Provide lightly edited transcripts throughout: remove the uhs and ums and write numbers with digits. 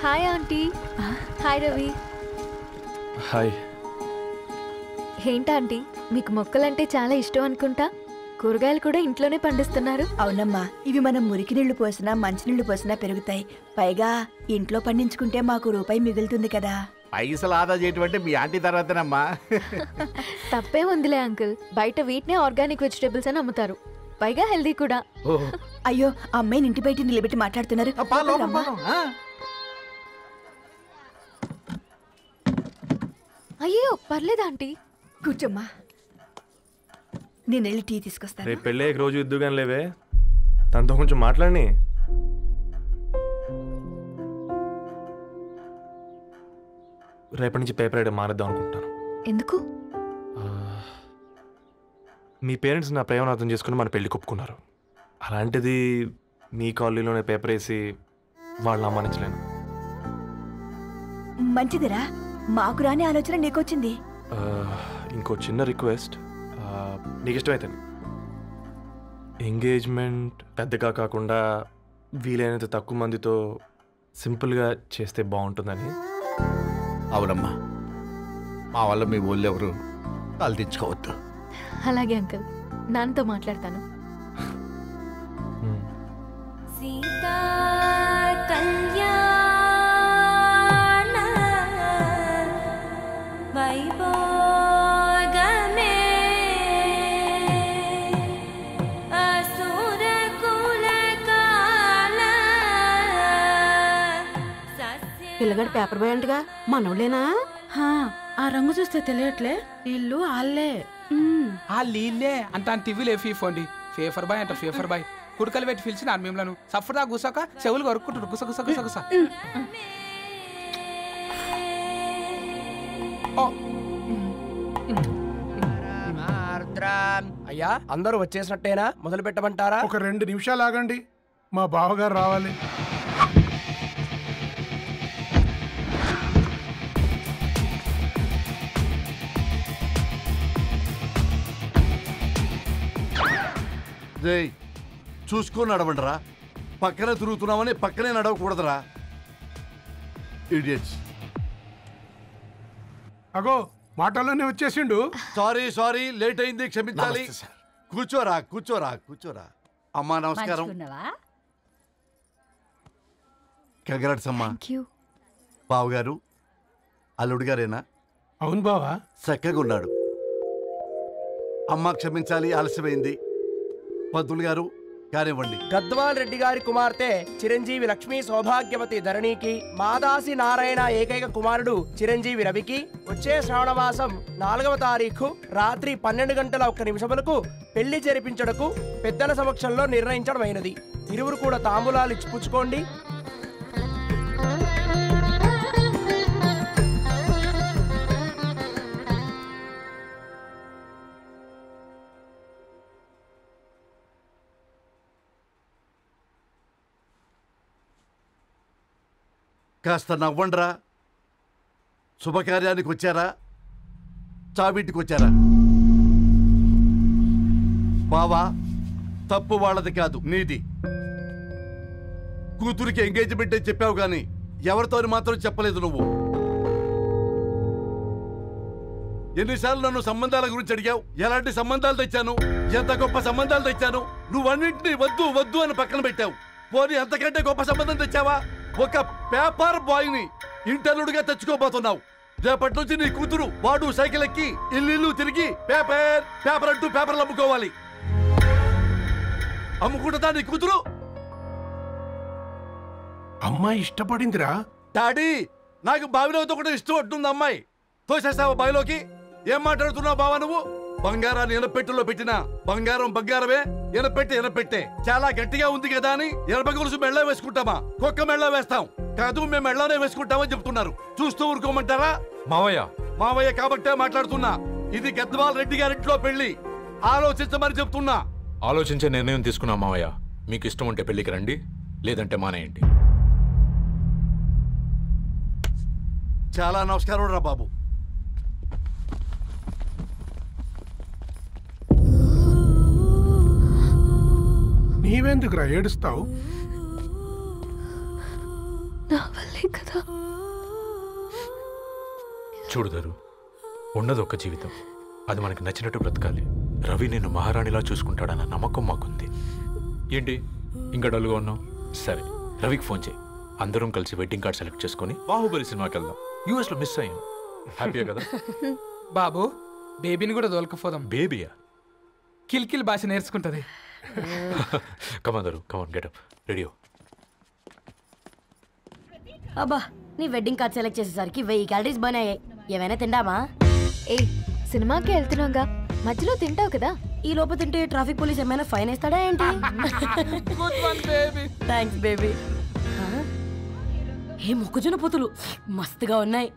Hi aunty. Hi Ravi. Hi. ఏంటా aunty, మీకు మొక్కలంటే చాలా ఇష్టం అనుకుంటా. కూరగాయలు కూడా ఇంట్లోనే పండిస్తున్నారు. అవునమ్మా, ఇవి మనం మురికి నీళ్లు పోసినా మంచినీళ్లు పోసినా పెరుగుతాయి. పైగా ఇంట్లో పండించుకుంటే మాకు రూపాయి మిగులుతుంది కదా. పైసలు ఆదా చేయటం అంటే మీ ఆంటీ తర్వాతనమ్మా. తప్పే ఉందిలే అంకుల్, బయట వీటినే ఆర్గానిక్ వెజిటేబుల్స్ అని అమ్ముతారు, పైగా హెల్దీ కూడా. అయ్యో, అమ్మాయిని ఇంటి బయట నిలబెట్టి మాట్లాడుతున్నారు. అయ్యో పర్లేదు ఆంటీ, కూర్చోమ్మా, నేను వెళ్ళి టీ తీసుకొస్తాను. రేపు పెళ్ళే రోజు ఇద్దుగాని లేవే, తనతో కొంచెం మాట్లాడి. రేపటి నుంచి పేపర్ రైడ్ మానేద్దాం అనుకుంటాను. ఎందుకు? మీ పేరెంట్స్ నా ప్రేమను అర్థం చేసుకుని మన పెళ్లి కొప్పుకున్నారు. అలాంటిది మీ కాలనీలోనే పేపర్ వేసి వాళ్ళని అమ్మానించలేను. మంచిదిరా, మాకు రాని ఆలోచన నీకొచ్చింది. ఇంకో చిన్న రిక్వెస్ట్, నీకు ఇష్టమైతే ఎంగేజ్మెంట్ పెద్దగా కాకుండా వీలైనంత తక్కువ మందితో సింపుల్గా చేస్తే బాగుంటుందని. అవునమ్మా, మా వల్ల మీ ఊళ్ళో ఎవరు కాలు తెచ్చుకోవద్దు. అలాగే అంకుల్, నాన్నతో మాట్లాడతాను. సీతా కళ్యాణ వైభోగమే అసుర కుల కాల. పిల్లగాడు పేపర్ బాయ్ అంటగా, మనోళ్ళేనా? ఆ రంగు చూస్తే తెలియట్లే, ఇల్లు ఆళ్ళే. ఆ లీల్లే అంత టీవీలే ఫీఫోండి. ఫేఫర్ బాయ్ అంట, ఫేఫర్ బాయ్. కుడుకలు పెట్టి పిలిచిన మిమ్మల్ని సఫర్దా గుసక చెవులు కొరుక్కుంటారు, గుస గుస గుస గుస. అయ్యా, అందరూ వచ్చేసినట్టేనా? మొదలు పెట్టమంటారా? ఒక 2 నిమిషాలు ఆగండి, మా బావగారు రావాలి. చూసుకొని నడవండిరా, పక్కనే తిరుగుతున్నామని పక్కనే నడవకూడదురా. ఇడియట్స్. అగో, మాటల్లోనే వచ్చేసిండు. సారీ సారీ, లేట్ అయింది, క్షమించాలి. కూర్చోరా కూర్చోరా కూర్చోరా. అమ్మా నమస్కారం. కంగ్రాట్స్ అమ్మా. బావగారు అల్లుడు గారేనా? అవును బావా, చక్కగా ఉన్నాడు. అమ్మ క్షమించాలి, ఆలస్యమైంది. పంతులు గారు కానివ్వండి. గద్వాల్ రెడ్డి గారి కుమార్తె చిరంజీవి లక్ష్మీ సౌభాగ్యవతి ధరణికి, మాదాసి నారాయణ ఏకైక కుమారుడు చిరంజీవి రవికి వచ్చే శ్రావణ మాసం 4వ తారీఖు రాత్రి 12 గంటల 1 నిమిషములకు పెళ్లి జరిపించడకు పెద్దల సమక్షంలో నిర్ణయించడమైనది. ఇరువురు కూడా తాంబూలాలు ఇచ్చిపుచ్చుకోండి. కాస్త నవ్వండ్రా. శుభకార్యానికి వచ్చారా, చావింటికి వచ్చారా? బావా, తప్పు వాళ్ళది కాదు, నీది. కూతురికి ఎంగేజ్మెంట్ అని చెప్పావు కానీ ఎవరితో మాత్రం చెప్పలేదు నువ్వు. ఎన్నిసార్లు నన్ను సంబంధాల గురించి అడిగావు? ఎలాంటి సంబంధాలు తెచ్చాను, ఎంత గొప్ప సంబంధాలు తెచ్చాను. నువ్వన్నింటినీ వద్దు వద్దు అని పక్కన పెట్టావు. పోనీ అంతకంటే గొప్ప సంబంధం తెచ్చావా? ఒక పేపర్ బాయ్ ని ఇంటర్లుడిగా తెచ్చుకోబోతున్నావు. రేపటి నుంచి నీ కూతురు వాడు సైకిల్ ఎక్కి ఇల్లు తిరిగి పేపర్ పేపర్ అంటూ పేపర్లు అమ్ముకోవాలి. అమ్ముకుంటుందా నీ కూతురు? అమ్మాయి ఇష్టపడిందిరా. డాడీ, నాకు బావిలోతో కూడా ఇష్టం ఉంటుంది. అమ్మాయి తోసేస్తావా బావిలోకి? ఏం మాట్లాడుతున్నావు బావా నువ్వు? బంగారాన్ని ఎనపెట్టులో పెట్టినా బంగారం బంగారమే, ఎనపెట్టే ఎనపెట్టే. చాలా గట్టిగా ఉంది కదా అని ఎనప గొలుసు మెళ్ళ వేసుకుంటామా? కుక్క మెళ్ళ వేస్తాం కాదు, మేము మెళ్ళనే వేసుకుంటామని చెప్తున్నారు. చూస్తూ ఊరుకోమంటారా? మావయ్య మావయ్య కాబట్టే మాట్లాడుతున్నా. ఇది గద్వాల్ రెడ్డి గారింట్లో పెళ్లి, ఆలోచించమని చెప్తున్నా. ఆలోచించే నిర్ణయం తీసుకున్నా మావయ్య. మీకు ఇష్టం ఉంటే పెళ్లికి రండి, లేదంటే మానేయండి. చాలా నమస్కారం రా బాబు. నీవెందుకురా ఏడుస్తావు? నా వల్లే కదా. చూడుదారు, ఉన్నది ఒక్క జీవితం, అది మనకి నచ్చినట్టు బ్రతకాలి. రవి నిన్ను మహారాణిలా చూసుకుంటాడన్న నమ్మకం మాకుంది. ఏంటి ఇంకా డల్గా ఉన్నావు? సరే, రవికి ఫోన్ చేయి. అందరం కలిసి వెడ్డింగ్ కార్డ్ సెలెక్ట్ చేసుకొని బాహుబలి సినిమాకి వెళ్దాం. యూఎస్లో మిస్ అయ్యాం. హ్యాపీయా కదా? బాబు, బేబీని కూడా దొలకపోదాం. బేబీయా? కిల్కిల్ భాష నేర్చుకుంటది. కమాందరు, కమాన్, గెటప్, రెడీ. అబ్బా, నీ వెడ్డింగ్ కార్డ్ సెలెక్ట్ చేసేసరికి 1000 క్యాలరీస్ బర్న్ అయ్యాయి. ఏమైనా తిండామా? ఏ సినిమాకి వెళ్తున్నాగా, మధ్యలో తింటావు కదా. ఈ లోపు తింటే ట్రాఫిక్ పోలీస్ ఏమైనా ఫైన్ వేస్తాడా ఏంటి? Thanks baby. ఏ మొక్కజొన్న పొతులు మస్తుగా ఉన్నాయి.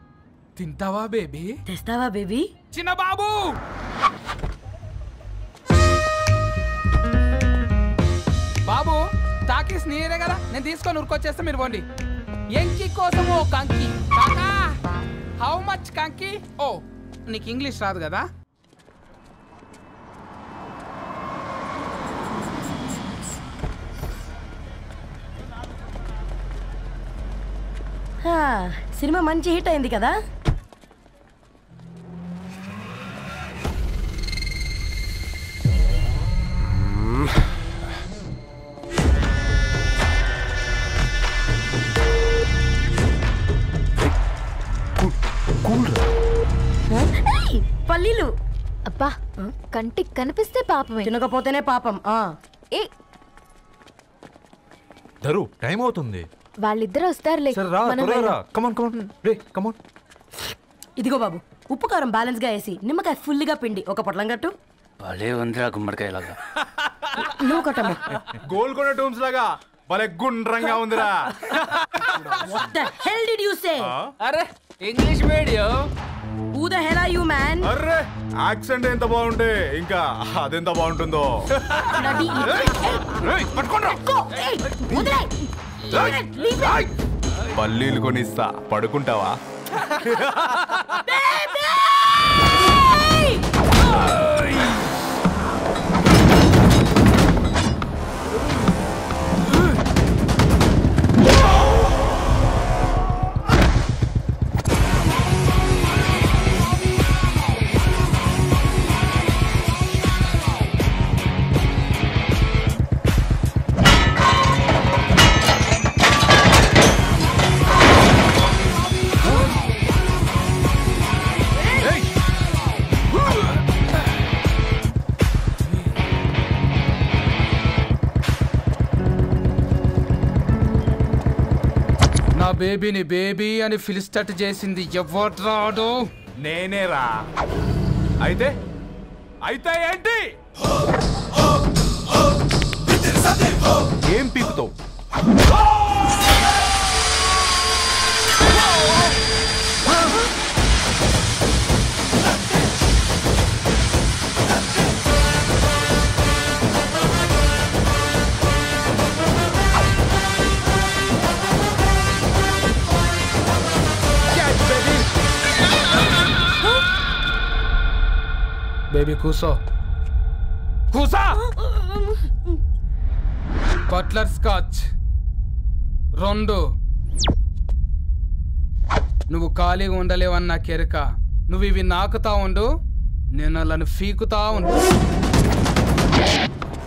తింటావా బేబీ? తెస్తావా బేబీ? చిన్న బాబు, బాబు టాకీస్ నీరే కదా, నేను తీసుకొని ఉరుకొచ్చేస్తా, మీరు పోండి. ఎంకి కోసం ఓ కంకి. కాకా, హౌ మచ్ కంకి? ఓ, నీకు ఇంగ్లీష్ రాదు కదా. సినిమా మంచి హిట్ అయింది కదా. పల్లీలు. అబ్బా, కంటికి కనిపిస్తే పాపమే, తినకపోతేనే పాపం. ఏ దరు, టైం అవుతుంది. వాళ్ళిద్దరు వస్తారులే. ఇదిగో బాబు, ఉప్పు కారం బ్యాలెన్స్ గా వేసి నిమ్మకాయ ఫుల్ గా పిండి ఒక పొట్లం కట్టు. భలే ఉందిరా గుమ్మడికాయలాగా. నువ్వు కట్టమ్మా. గోల్కొండ టూమ్స్ లాగా భలే గుండ్రంగా ఉందిరా. What the hell did you say? అరే English medium. Who the hell are you, man? Array, accent ఎంత బాగుంటే ఇంకా అదెంత బాగుంటుందో. పల్లీలు కొనిస్తా, పడుకుంటావా? నా బేబీని బేబీ అని ఫిలిస్టట్ చేసింది ఎవడ్రాడు? నేనేరా. అయితే అయితే ఏంటి? ఏం పీకుతావు? బేబీ కూసో, కూసా. Buttler scotch 2. నువ్వు ఖాళీగా ఉండలేవన్న కెరక. నువ్వు ఇవి నాకుతా ఉండు, నేను వాళ్ళని ఫీకుతా ఉండు.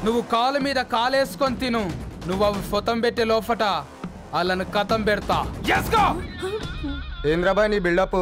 నువ్వు కాలు మీద కాలేసుకొని తిను. నువ్వు అవి ఫొతం పెట్టే లోపట వాళ్ళని కథం పెడతా. ఏంద్రాబాయ్ నీ బిల్డప్?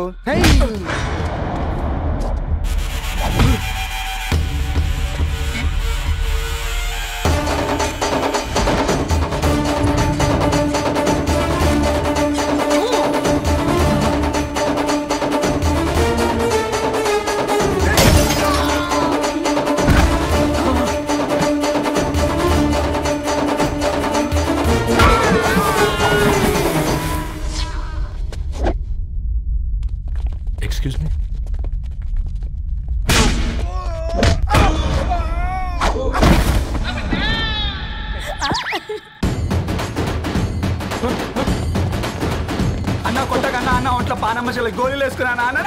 Excuse me? అన్న కొట్టకన్నా, అన్న ఒంట్లో పానమ్మశల గోళీలు వేసుకున్నా అన్న.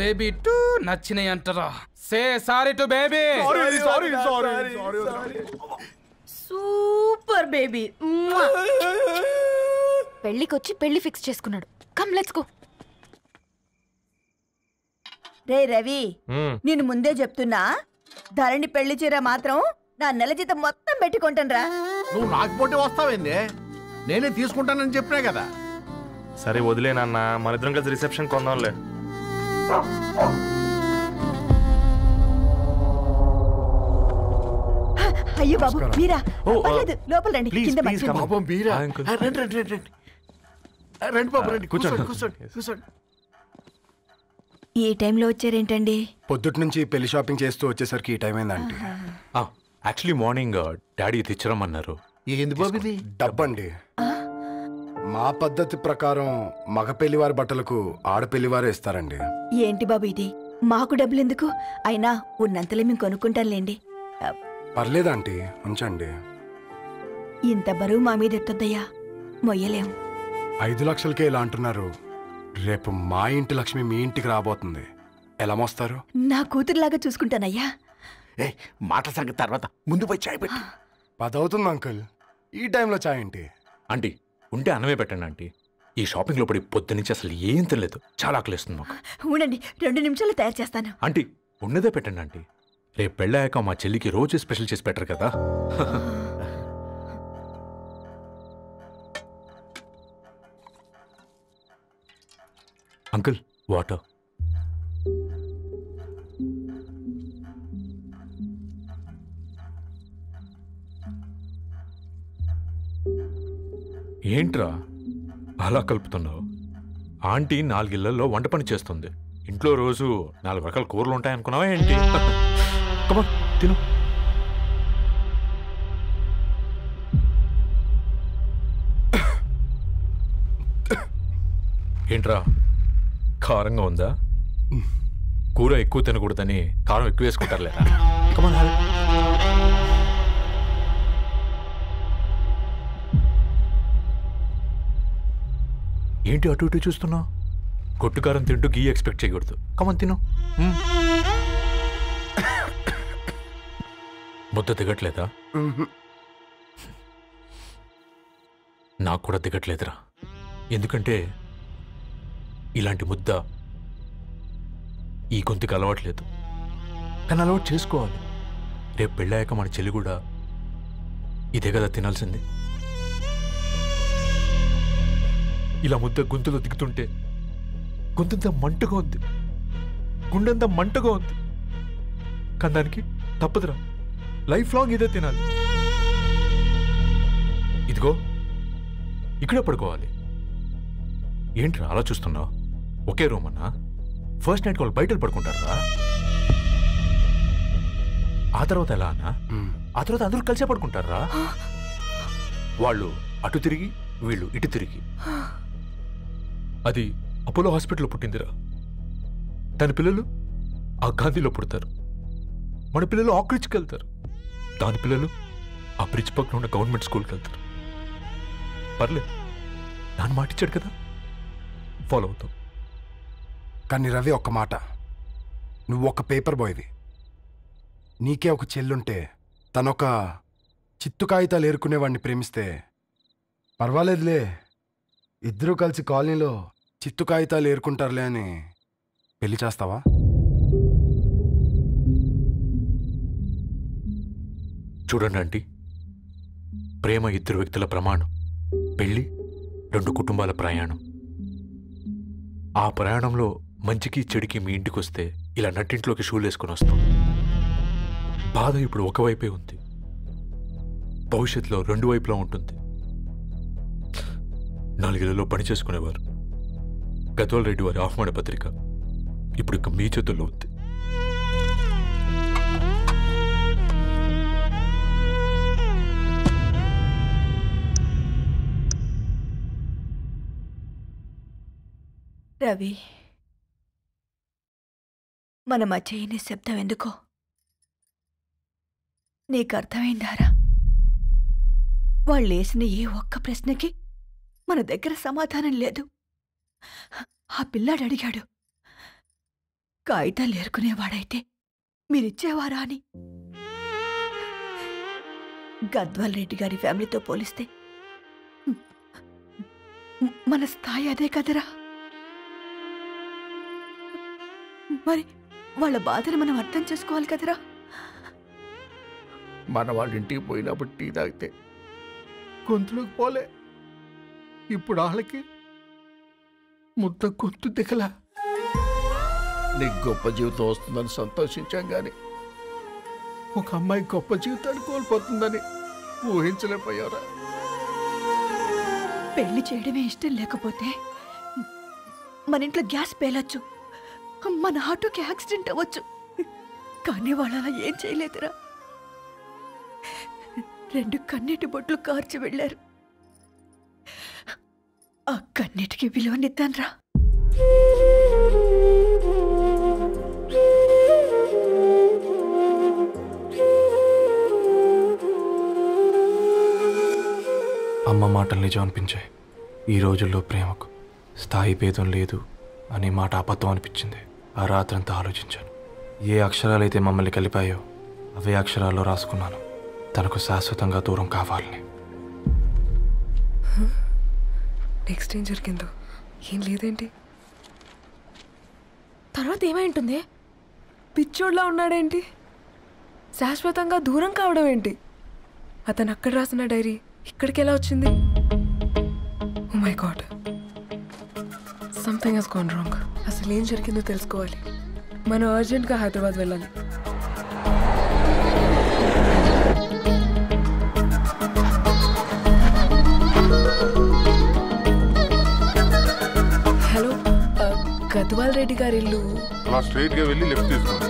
బేబీ టూ నచ్చినాయి అంటారా? Say sorry to baby. Super baby. పెళ్ళికొచ్చి పెళ్లి ఫిక్స్ చేసుకున్నాడు. Come let's go. రే రవి, నేను ముందే చెప్తున్నా, ధరణి పెళ్లి చీర మాత్రం నా నెల జీతం మొత్తం పెట్టుకుంటాను. నువ్వు నాకు పోటీ వస్తావేంది? నేనే తీసుకుంటానని చెప్పినా కదా. సరే వదిలేనన్న, మన ఇద్దరం కలిసి రిసెప్షన్ కొందాంలే. అయ్యో బాబు మీరా? పర్లేదు, లోపల రండి. కింద మర్చిపోయాను. పాపం మీరా? రండి బాబు రండి, కూర్చోండి కూర్చోండి కూర్చోండి. ఈ టైంలో వచ్చారేంటండి? పొద్దుటి నుంచి పెళ్లి షాపింగ్ చేస్తూ వచ్చేసరికి ఈ టైం అయిందండి. యాక్చువల్లీ మార్నింగ్ డాడీ తెచ్చరమన్నారు. ఏంది బాబు ఇది? డబ్బండి. మా పద్ధతి ప్రకారం మగ పెళ్లివారి బట్టలకు ఆడపెళ్లివారే ఇస్తారండి. ఏంటి బాబు ఇది? మాకు డబ్బులు ఎందుకు? అయినా ఉన్నంతలే మేము కొనుక్కుంటాంలేండి. పర్లేదంటీ, ఉంచండి. ఇంత బరువు మా మీద ఎత్తొద్దయ్యా, మొయ్యలేం. 5 లక్షలకే ఇలా అంటున్నారు. రేపు మా ఇంటి లక్ష్మి మీ ఇంటికి రాబోతుంది. ఎలా మోస్తారు? నా కూతురులాగా చూసుకుంటానయ్యా. మాట సంగతి తర్వాత, ముందు పోయి చాయ్ పెట్టి. 10 అవుతుంది అంకుల్, ఈ టైంలో చాయ్ ఏంటి? ఆంటీ ఉంటే అన్నమే పెట్టండి ఆంటీ. ఈ షాపింగ్లో పడి పొద్దు నుంచి అసలు ఏం తినలేదు, చాలా ఆకలిస్తుంది మాకు. ఉండండి, 2 నిమిషాలు తయారు చేస్తాను. ఆంటీ ఉన్నదే పెట్టండి ఆంటీ. రేపు పెళ్ళాక మా చెల్లికి రోజు స్పెషల్ చేసి పెట్టరు కదా. Uncle water. ఏంట్రా అలా కలుపుతున్నావు? ఆంటీ 4 ఇళ్లలో వంట పని చేస్తుంది. ఇంట్లో రోజు 4 రకాల కూరలు ఉంటాయనుకున్నావా ఏంటి? కమా తిను. ఏంట్రా కారంగా ఉందా? కూర ఎక్కువ తినకూడదని కారం ఎక్కువ వేసుకుంటారులేరా. కమా ఏంటి అటు ఇటు చూస్తున్నావు? కొట్టుకారం తింటూ గీ ఎక్స్పెక్ట్ చేయకూడదు. కమన్ తిను. ముద్ద దిగట్లేదా? నాకు కూడా దిగట్లేదురా. ఎందుకంటే ఇలాంటి ముద్ద ఈ గొంతుకి అలవాట్లేదు. కానీ అలవాటు చేసుకోవాలి. రేపు పెళ్ళాక మన చెల్లి కూడా ఇదే కదా తినాల్సింది. ఇలా ముద్ద గొంతులో దిగుతుంటే గొంతంతా మంటగా ఉంది, గుండెంతా మంటగా ఉంది. కానీ దానికి తప్పదురా, లైఫ్ లాంగ్ ఇదే తినాలి. ఇదిగో ఇక్కడే పడుకోవాలి. ఏంట్రా అలా చూస్తున్నావు? ఒకే రూమ్ అన్నా? ఫస్ట్ నైట్ వాళ్ళు బయట పడుకుంటారా? ఆ తర్వాత ఎలా అన్నా? ఆ తర్వాత అందరూ కలిసే పడుకుంటారా? వాళ్ళు అటు తిరిగి వీళ్ళు ఇటు తిరిగి. అది అపోలో హాస్పిటల్లో పుట్టిందిరా. దాని పిల్లలు ఆ గాంధీలో పుడతారు. మన పిల్లలు ఆక్రిచ్కి వెళ్తారు. దాని పిల్లలు ఆ బ్రిడ్జ్ పక్కన ఉన్న గవర్నమెంట్ స్కూల్కి వెళ్తారు. పర్లేదు, దాన్ని మాటిచ్చాడు కదా, ఫాలో అవుతాం. కానీ రవి, ఒక్క మాట, నువ్వు ఒక పేపర్ బాయ్వి. నీకే ఒక చెల్లుంటే తనొక చిత్తు కాగితాలు ఏరుకునేవాడిని ప్రేమిస్తే పర్వాలేదులే, ఇద్దరూ కలిసి కాలనీలో చిత్తు కాగితాలు ఏరుకుంటారులే అని పెళ్లి చేస్తావా? చూడండి ఆంటీ, ప్రేమ 2 వ్యక్తుల ప్రమాణం, పెళ్లి 2 కుటుంబాల ప్రయాణం. ఆ ప్రయాణంలో మంచికి చెడుకి మీ ఇంటికి వస్తే ఇలా నట్టింట్లోకి షూలు వేసుకొని వస్తాం. బాధ ఇప్పుడు ఒకవైపే ఉంది, భవిష్యత్తులో 2 వైపులా ఉంటుంది. 4 ఇళ్లలో పని చేసుకునేవారు గద్వాల్ రెడ్డి వారి ఆహ్వాన పత్రిక ఇప్పుడు ఇక మీ చేతుల్లో ఉంది. రవి, మన మధ్య ఈ నిశ్శబ్దం ఎందుకో నీకు అర్థమైందారా? వాళ్ళు వేసిన ఏ ఒక్క ప్రశ్నకి మన దగ్గర సమాధానం లేదు. ఆ పిల్లాడు అడిగాడు, కాగితాలు ఏరుకునేవాడైతే మీరిచ్చేవారా అని. గద్వాల్ రెడ్డి గారి ఫ్యామిలీతో పోలిస్తే మన స్థాయి అదే కదరా. మరి వాళ్ళ బాధను మనం అర్థం చేసుకోవాలి కదరా. మన వాళ్ళ ఇంటికి పోయినప్పుడు టీ తాగితే గొంతులోకి పోలే, ఇప్పుడు వాళ్ళకి ముద్ద గొంతు దిగలా. నీకు గొప్ప జీవితం వస్తుందని సంతోషించాం కానీ ఒక అమ్మాయి గొప్ప జీవితాన్ని కోల్పోతుందని ఊహించలేకపోయారా? పెళ్లి చేయడమే ఇష్టం లేకపోతే మన ఇంట్లో గ్యాస్ పేలొచ్చు, మన ఆటోకి యాక్సిడెంట్ అవ్వచ్చు, కానీ వాళ్ళు అలా ఏం చేయలేదురా. 2 కన్నీటి బొట్లు కార్చి వెళ్ళారు. ఆ కన్నీటికి విలువనిద్దాన్రా. అమ్మ మాటలు నిజం అనిపించాయి. ఈ రోజుల్లో ప్రేమకు స్థాయి భేదం లేదు అనే మాట అబద్ధం అనిపించింది. ఆ రాత్రంతా ఆలోచించాను. ఏ అక్షరాలైతే మమ్మల్ని కలిపాయో అవే అక్షరాల్లో రాసుకున్నాను, తనకు శాశ్వతంగా దూరం కావాలని. నెక్స్ట్ ఏం జరిగిందో ఏం లేదేంటి? తర్వాత ఏమై ఉంటుంది? పిచ్చోడ్లా ఉన్నాడేంటి? శాశ్వతంగా దూరం కావడం ఏంటి? అతను అక్కడ రాసిన డైరీ ఇక్కడికి ఎలా వచ్చింది? Oh my God, something has gone wrong. అసలు ఏం జరిగిందో తెలుసుకోవాలి. మనం అర్జెంట్గా హైదరాబాద్ వెళ్ళాలి. హలో, గద్వాల్ రెడ్డి గారి ఇల్లు అలా స్ట్రైట్ గా వెళ్ళి లెఫ్ట్ తీసుకోండి.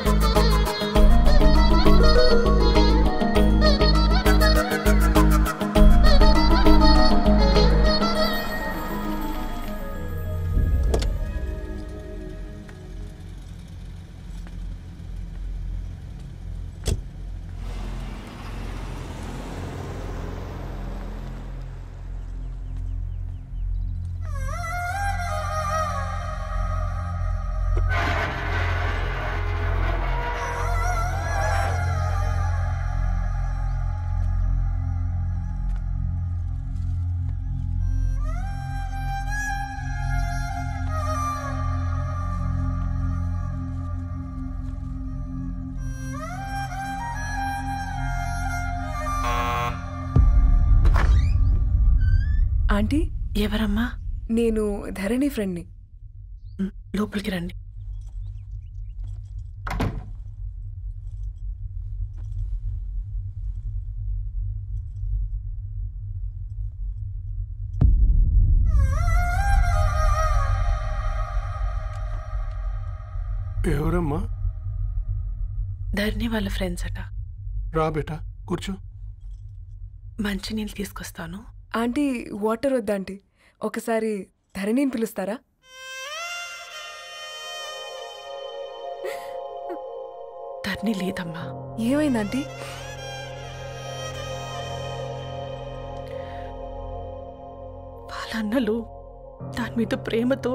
ఆంటీ, ఎవరమ్మా? నేను ధరణి ఫ్రెండ్ని. లోపలికి రండి. ఎవరమ్మా? ధరణి వాళ్ళ ఫ్రెండ్స్ అట. రా బేటా, కూర్చో. మంచినీళ్ళు తీసుకొస్తాను. ఆంటీ, వాటర్ వద్దా ఆంటీ? ఒకసారి ధరణిని పిలుస్తారా? ధరణి లేదమ్మా. ఏమైంది ఆంటీ? వాళ్ళ అన్నలు దాని మీద ప్రేమతో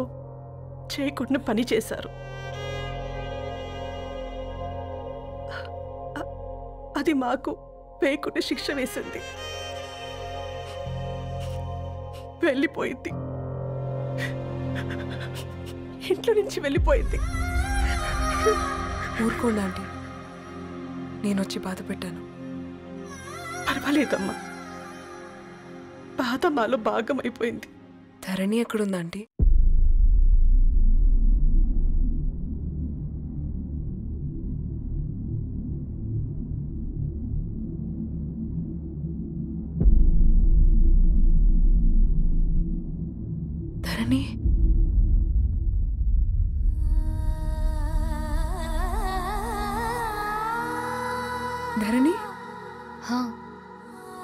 చేయకుండా పని చేశారు. అది మాకు వేయకుండా శిక్ష వేసింది. వెళ్ళిపోయింది, ఇంట్లో నుంచి వెళ్ళిపోయింది. ఊరుకోండి ఆంటీ, నేను వచ్చి బాధ పెట్టాను. పర్వాలేదమ్మా, బాధ మాలో భాగం అయిపోయింది. ధరణి ఎక్కడుందా ఆంటీ? ధరణి, ధరణి,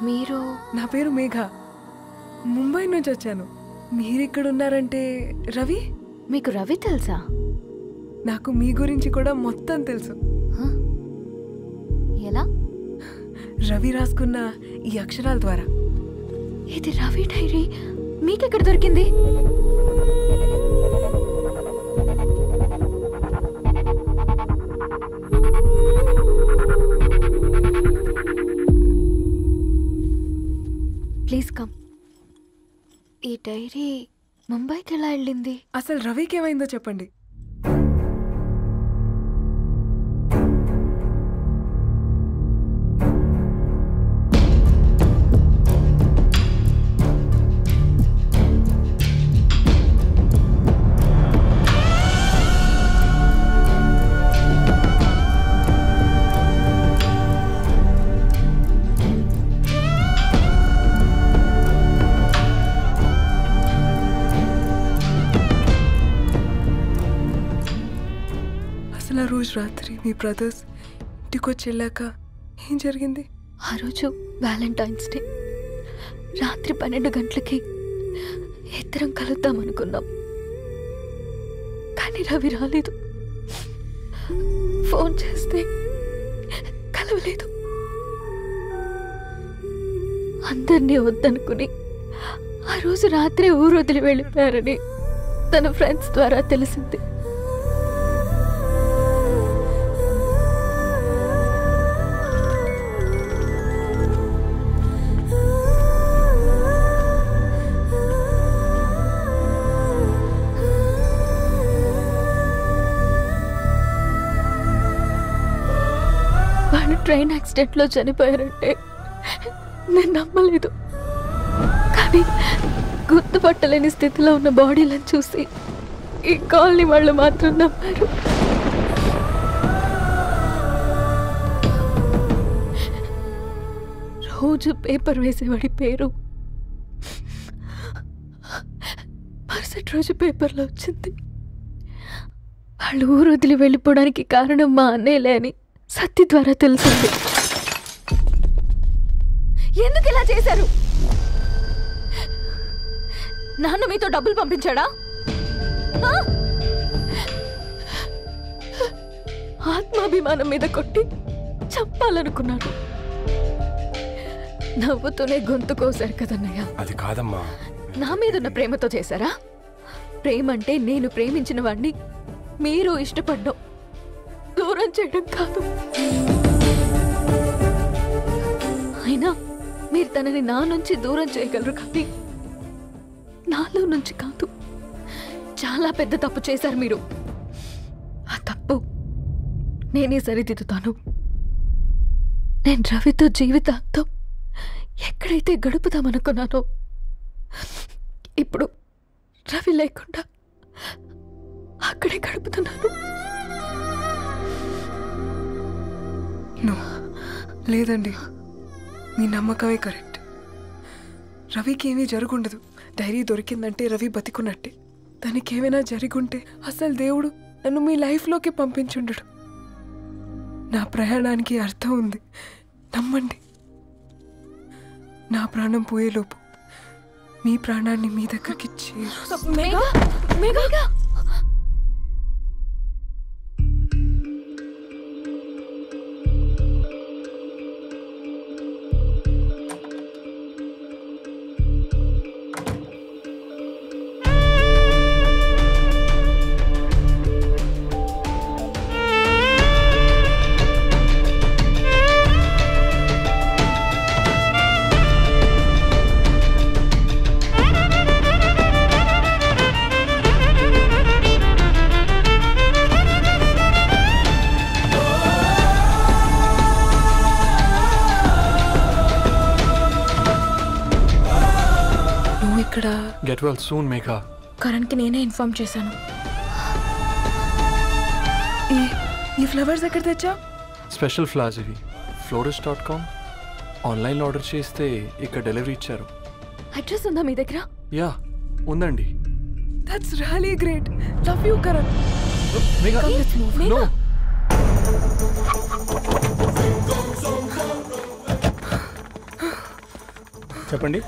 మీరు? నా పేరు మేఘ, ముంబై నుంచి వచ్చాను. మీరిక్కడ ఉన్నారంటే రవి? మీకు రవి తెలుసా? నాకు మీ గురించి కూడా మొత్తం తెలుసు. ఎలా? రవి రాసుకున్న ఈ అక్షరాల ద్వారా. ఇది రవి డైరీ మీకెక్కడ దొరికింది? డైరీ ముంబైకి ఎలా వెళ్ళింది? అసలు రవికి ఏమైందో చెప్పండి. అసలు ఆ రోజు రాత్రి మీ బ్రదర్స్ ఇంటికి వచ్చి వెళ్ళాక ఏం జరిగింది? ఆ రోజు వ్యాలంటైన్స్ డే రాత్రి 12 గంటలకి ఇద్దరం కలుద్దాం అనుకున్నాం. కానీ రవి రాలేదు. ఫోన్ చేస్తే కలవలేదు. అందరినీ వద్దనుకుని ఆ రోజు రాత్రి ఊరు వదిలి వెళ్ళిపోయారని తన ఫ్రెండ్స్ ద్వారా తెలిసింది. వాళ్ళు ట్రైన్ యాక్సిడెంట్లో చనిపోయారంటే నేను నమ్మలేదు. కానీ గుర్తుపట్టలేని స్థితిలో ఉన్న బాడీలను చూసి ఈ కాలనీ వాళ్ళు మాత్రం నమ్మారు. రోజు పేపర్ వేసేవాడి పేరు మరుసటి రోజు పేపర్లో వచ్చింది. వాళ్ళు ఊరు వదిలి వెళ్ళిపోవడానికి కారణం మా అన్నయ్యలే అని సత్తి ద్వారా తెలిసింది. ఎందుకు ఇలా చేశారు? నాన్న మీతో డబ్బులు పంపించాడా? ఆత్మాభిమానం మీద కొట్టి చంపాలనుకున్నాను. నవ్వుతూనే గొంతు కోసారు కదన్నయ్య. అది కాదమ్మా. నా మీదున్న ప్రేమతో చేశారా? ప్రేమ అంటే నేను ప్రేమించిన వాడిని మీరు ఇష్టపడ్డం, దూరం చేయడం కాదు. అయినా మీరు తనని నా నుంచి దూరం చేయగలరు, కానీ నాలో నుంచి కాదు. చాలా పెద్ద తప్పు చేశారు మీరు. ఆ తప్పు నేనే సరిదిద్దుతాను. నేను రవితో జీవితాంతం ఎక్కడైతే గడుపుదామనుకున్నానో ఇప్పుడు రవి లేకుండా అక్కడే గడుపుతున్నాను. లేదండి, మీ నమ్మకమే కరెక్ట్. రవికి ఏమీ జరుగుండదు. డైరీ దొరికిందంటే రవి బతికున్నట్టే. తనకి ఏమైనా జరుగుంటే అసలు దేవుడు నన్ను మీ లైఫ్లోకి పంపించుండడు. నా ప్రయాణానికి అర్థం ఉంది, నమ్మండి. నా ప్రాణం పోయేలోపు మీ ప్రాణాన్ని మీ దగ్గరికి గెట్ వెల్ సూన్ మేఘా. కరణ్కి నేనే ఇన్ఫార్మ్ చేశాను. ఈ ఫ్లవర్స్ ఎక్కడ తెచ్చా? స్పెషల్ ఫ్లవర్స్ ఇవి. florist.com ఆన్లైన్లో ఆర్డర్ చేస్తే ఇక్కడ డెలివరీ ఇచ్చారు. అడ్రస్ ఉందా మీ దగ్గర? యా ఉందండి. That's really great. Love you Karan. Megha no. చెప్పండి.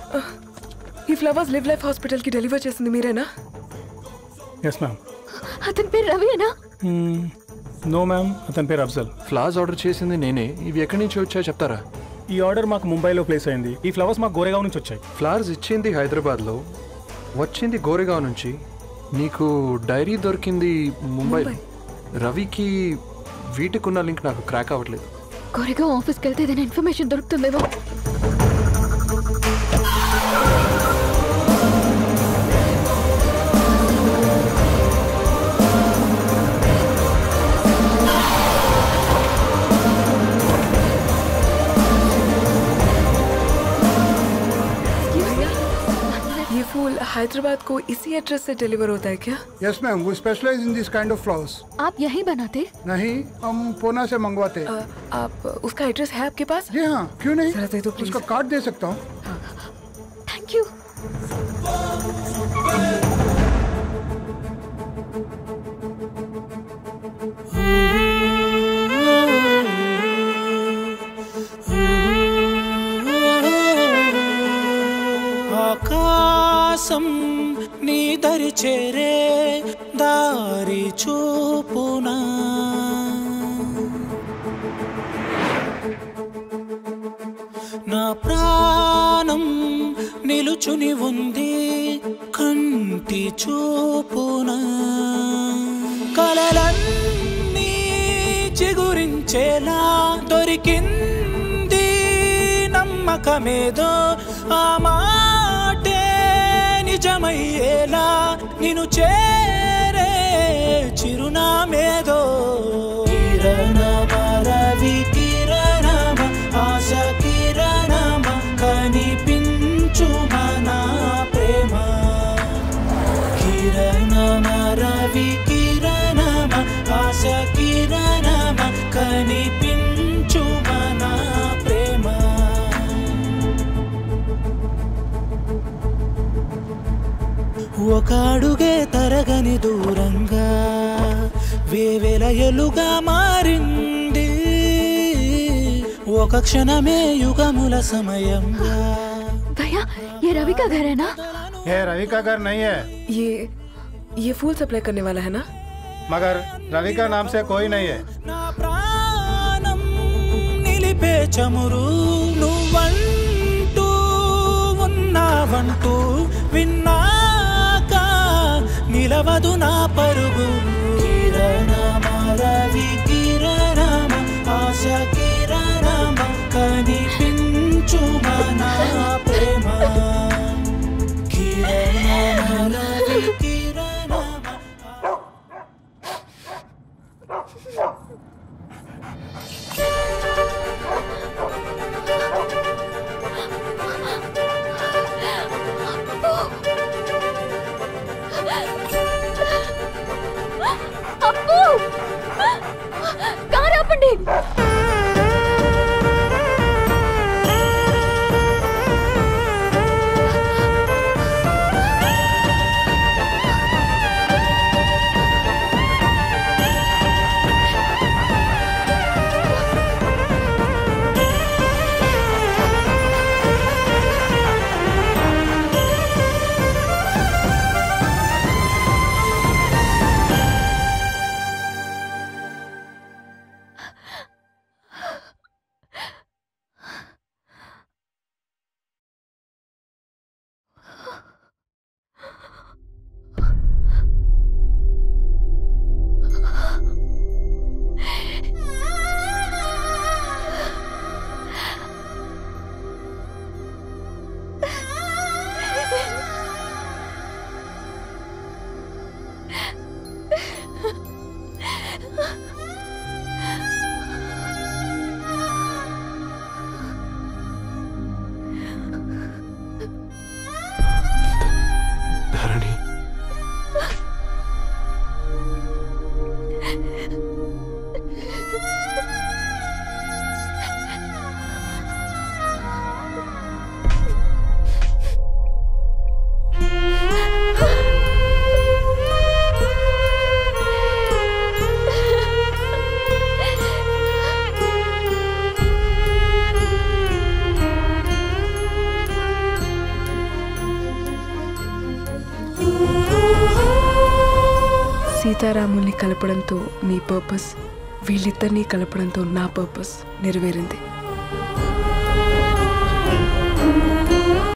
ఈ ఫ్లవర్స్ లివ్ లైఫ్ హాస్పిటల్కి డెలివర్ చేసింది మీరేనా? Yes ma'am. అతని పేరు రవియేనా? నో మ్యామ్, అతని పేరు అఫ్జల్. ఫ్లవర్స్ ఆర్డర్ చేసింది నేనే. ఇవి ఎక్కడి నుంచి వచ్చాయో చెప్తారా? ఈ ఆర్డర్ మాకు ముంబైలో ప్లేస్ అయింది. ఈ ఫ్లవర్స్ మాకు గోరేగావ్ నుంచి వచ్చాయి. ఫ్లవర్స్ ఇచ్చింది హైదరాబాద్లో, వచ్చింది గోరేగావ్ నుంచి. నీకు డైరీ దొరికింది ముంబై. రవికి వీటికున్న లింక్ నాకు క్రాక్ అవ్వట్లేదు. గోరేగావ్ ఆఫీస్కి వెళ్తే ఏదైనా ఇన్ఫర్మేషన్ దొరుకుతుందేమో. हैदराबाद को इसी एड्रेस से डिलीवर होता है क्या? यस मैम, वो specialise in this kind of flowers. आप यहीं बनाते? नहीं, हम पूना से मंगवाते। आप उसका एड्रेस है आपके पास? जी हाँ, क्यों नहीं? जरा दे दो प्लीज। उसका कार्ड दे सकता हूँ। Thank you. ఆకాశం నీ దరి చేరే దారి చూపునా నా ప్రాణం నిలుచుని ఉంది కంటి చూపునా కలలన్నీ చిగురించేలా దొరికింది నమ్మకమేదో ఆ మాటే నిజమయ్యేలా నిన్ను చేరే చిరునామేదో కిరణమ రవి కిరణమ ఆశ కిరణమ కనిపించు మన ప్రేమ కిరణమ రవి కిరణమ ఆశ కిరణమ కనిపించు మన ప్రేమ ఒక అడుగే తరగని దూరంగా వేవేల ఎలుగా మారింది ఒక క్షణమే యుగముల సమయంగా भैया ये रवि का घर है ना? ये रवि का घर नहीं है। ये फूल सप्लाई करने वाला है ना? मगर रवि का नाम से कोई नहीं है। నా ప్రాణం నిలిపే చమురు నువ్వంటూ ఉన్నావంటూ విన్నాక నిలవదు నా పరుగు కిరణమ రవి కిరణమ ఆశ కిరణమ కనిపించు మన ప్రేమ కిరణమ రవి కిరణమ అప్పు కారు ఆపండి. సీతారాముల్ని కలపడంతో నీ పర్పస్, వీళ్ళిద్దరినీ కలపడంతో నా పర్పస్ నెరవేరింది.